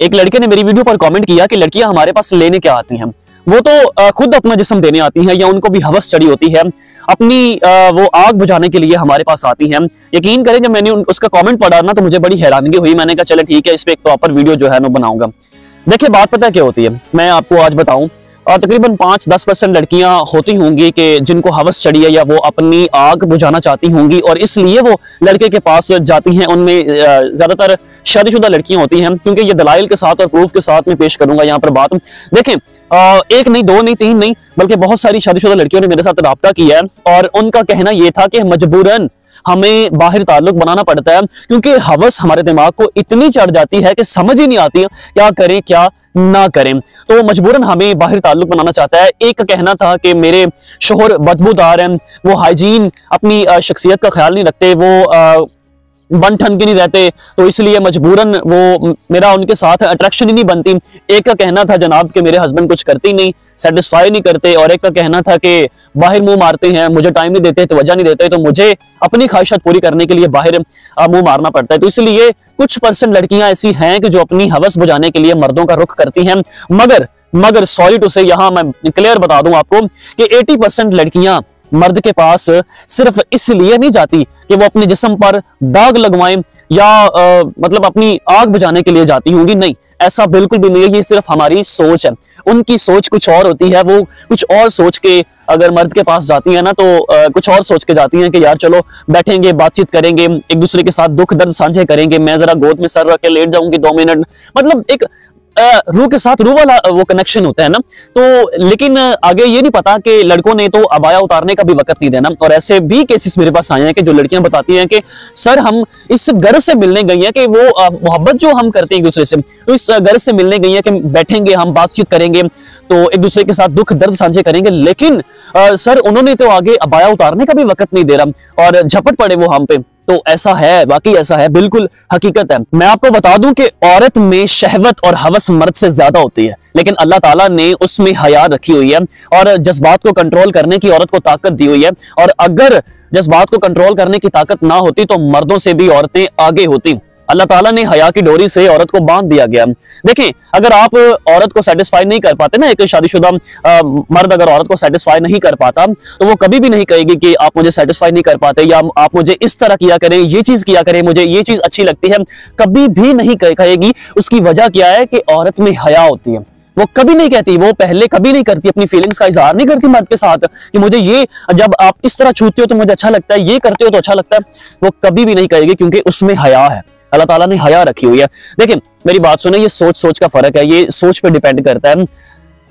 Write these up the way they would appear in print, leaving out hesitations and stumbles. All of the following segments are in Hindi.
एक लड़के ने मेरी वीडियो पर कमेंट किया कि लड़कियां हमारे पास लेने क्या आती हैं, वो तो खुद अपना जिस्म देने आती हैं या उनको भी हवस चढ़ी होती है, अपनी वो आग बुझाने के लिए हमारे पास आती हैं। यकीन करें जब मैंने उसका कमेंट पढ़ा ना तो मुझे बड़ी हैरानगी हुई। मैंने कहा चलो ठीक है, इस पे एक प्रॉपर वीडियो जो है मैं बनाऊंगा। देखिए बात पता क्या होती है, मैं आपको आज बताऊं, और तकरीबन 5-10% लड़कियां होती होंगी कि जिनको हवस चढ़ी है या वो अपनी आग बुझाना चाहती होंगी और इसलिए वो लड़के के पास जाती हैं। उनमें ज्यादातर शादीशुदा लड़कियां होती हैं, क्योंकि ये दलाइल के साथ और प्रूफ के साथ मैं पेश करूंगा यहाँ पर बात। देखें एक नहीं, दो नहीं, तीन नहीं, बल्कि बहुत सारी शादीशुदा लड़कियों ने मेरे साथ राब्ता किया है और उनका कहना यह था कि मजबूरन हमें बाहर ताल्लुक बनाना पड़ता है, क्योंकि हवस हमारे दिमाग को इतनी चढ़ जाती है कि समझ ही नहीं आती क्या करें क्या ना करें, तो मजबूरन हमें बाहर ताल्लुक बनाना चाहता है। एक कहना था कि मेरे शोहर बदबूदार हैं, वो हाइजीन अपनी शख्सियत का ख्याल नहीं रखते, वो बन ठन के नहीं रहते, तो इसलिए मजबूरन वो मेरा उनके साथ अट्रैक्शन ही नहीं बनती। एक का कहना था जनाब कि मेरे हस्बैंड कुछ करते ही नहीं, सेटिस्फाई नहीं करते, और एक का कहना था कि बाहर मुंह मारते हैं, मुझे टाइम नहीं देते, तवज्जो नहीं देते, तो मुझे अपनी ख्वाहिशात पूरी करने के लिए बाहर मुंह मारना पड़ता है। तो इसलिए कुछ % लड़कियां ऐसी हैं कि जो अपनी हवस बुझाने के लिए मर्दों का रुख करती हैं। मगर सॉरी टू से यहां मैं क्लियर बता दूं आपको कि 80% लड़कियां मर्द के पास सिर्फ इसलिए नहीं जाती कि वो अपने जिस्म पर दाग लगवाएं या मतलब अपनी आग बुझाने के लिए जाती होंगी, नहीं, ऐसा बिल्कुल भी नहीं है। ये सिर्फ हमारी सोच है, उनकी सोच कुछ और होती है। वो कुछ और सोच के अगर मर्द के पास जाती है ना तो कुछ और सोच के जाती हैं कि यार चलो बैठेंगे, बातचीत करेंगे, एक दूसरे के साथ दुख दर्द साझे करेंगे, मैं जरा गोद में सर रख के लेट जाऊंगी 2 मिनट, मतलब एक रूह के साथ रूह वाला वो कनेक्शन होता है ना। तो लेकिन आगे ये नहीं पता कि लड़कों ने तो अबाया उतारने का भी वक्त नहीं देना। और ऐसे भी केसेस मेरे पास आए हैं कि जो लड़कियां बताती हैं कि सर हम इस गर्ज से मिलने गई हैं कि वो मोहब्बत जो हम करते हैं एक दूसरे से, तो इस गर्ज से मिलने गई हैं कि बैठेंगे, हम बातचीत करेंगे, तो एक दूसरे के साथ दुख दर्द साझे करेंगे, लेकिन सर उन्होंने तो आगे अबाया उतारने का भी वक्त नहीं दे रहा और झपट पड़े वो हम पे। तो ऐसा है, वाकई ऐसा है, बिल्कुल हकीकत है। मैं आपको बता दूं कि औरत में शहवत और हवस मर्द से ज्यादा होती है, लेकिन अल्लाह ताला ने उसमें हया रखी हुई है और जज्बात को कंट्रोल करने की औरत को ताकत दी हुई है। और अगर जज्बात को कंट्रोल करने की ताकत ना होती तो मर्दों से भी औरतें आगे होती। अल्लाह ताला ने हया की डोरी से औरत को बांध दिया गया। देखें अगर आप औरत को सेटिस्फाई नहीं कर पाते ना, एक शादीशुदा मर्द अगर औरत को सेटिस्फाई नहीं कर पाता तो वो कभी भी नहीं कहेगी कि आप मुझे सेटिस्फाई नहीं कर पाते या आप मुझे इस तरह किया करें, ये चीज किया करें, मुझे ये चीज अच्छी लगती है, कभी भी नहीं कहेगी। उसकी वजह क्या है कि औरत में हया होती है। वो कभी नहीं कहती, वो पहले कभी नहीं करती, अपनी फीलिंग्स का इजहार नहीं करती मर्द के साथ कि मुझे ये, जब आप इस तरह छूते हो तो मुझे अच्छा लगता है, ये करते हो तो अच्छा लगता है, वो कभी भी नहीं कहेगी, क्योंकि उसमें हया है। अल्लाह ताला ने हया रखी हुई है। लेकिन मेरी बात सुने, ये सोच का फर्क है, ये सोच पे डिपेंड करता है।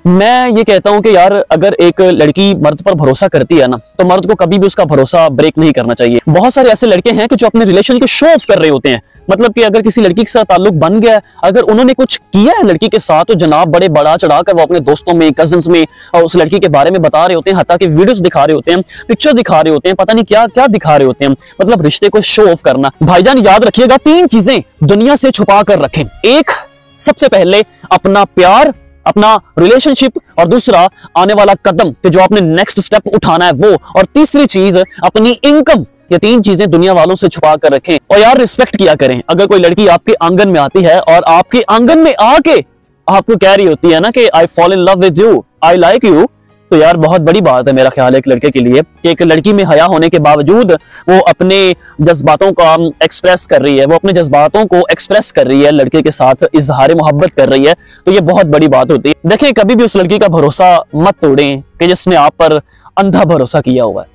मैं ये कहता हूं कि यार अगर एक लड़की मर्द पर भरोसा करती है ना तो मर्द को कभी भी उसका भरोसा ब्रेक नहीं करना चाहिए। बहुत सारे ऐसे लड़के हैं कि जो अपने रिलेशन के शो ऑफ कर रहे होते हैं, मतलब कि अगर किसी लड़की के साथ ताल्लुक बन गया, अगर उन्होंने कुछ किया है लड़की के साथ तो जनाब बड़े बढ़ा चढ़ा कर वो अपने दोस्तों में, कजिन्स में और उस लड़की के बारे में बता रहे होते हैं, हत्ता कि वीडियोस दिखा रहे होते हैं, पिक्चर दिखा रहे होते हैं, पता नहीं क्या क्या दिखा रहे होते हैं, मतलब रिश्ते को शो ऑफ करना। भाईजान याद रखिएगा, 3 चीजें दुनिया से छुपा कर रखें। एक, सबसे पहले अपना प्यार, अपना रिलेशनशिप, और दूसरा आने वाला कदम कि जो आपने नेक्स्ट स्टेप उठाना है वो, और तीसरी चीज अपनी इनकम। ये 3 चीजें दुनिया वालों से छुपा कर रखें। और यार रिस्पेक्ट किया करें। अगर कोई लड़की आपके आंगन में आती है और आपके आंगन में आके आपको कह रही होती है ना कि I fall in love with you, I like you, तो यार बहुत बड़ी बात है मेरा ख्याल है एक लड़के के लिए कि एक लड़की में हया होने के बावजूद वो अपने जज्बातों का एक्सप्रेस कर रही है, वो अपने जज्बातों को एक्सप्रेस कर रही है, लड़के के साथ इजहार मोहब्बत कर रही है, तो ये बहुत बड़ी बात होती है। देखिए कभी भी उस लड़की का भरोसा मत तोड़ें कि जिसने आप पर अंधा भरोसा किया हुआ है।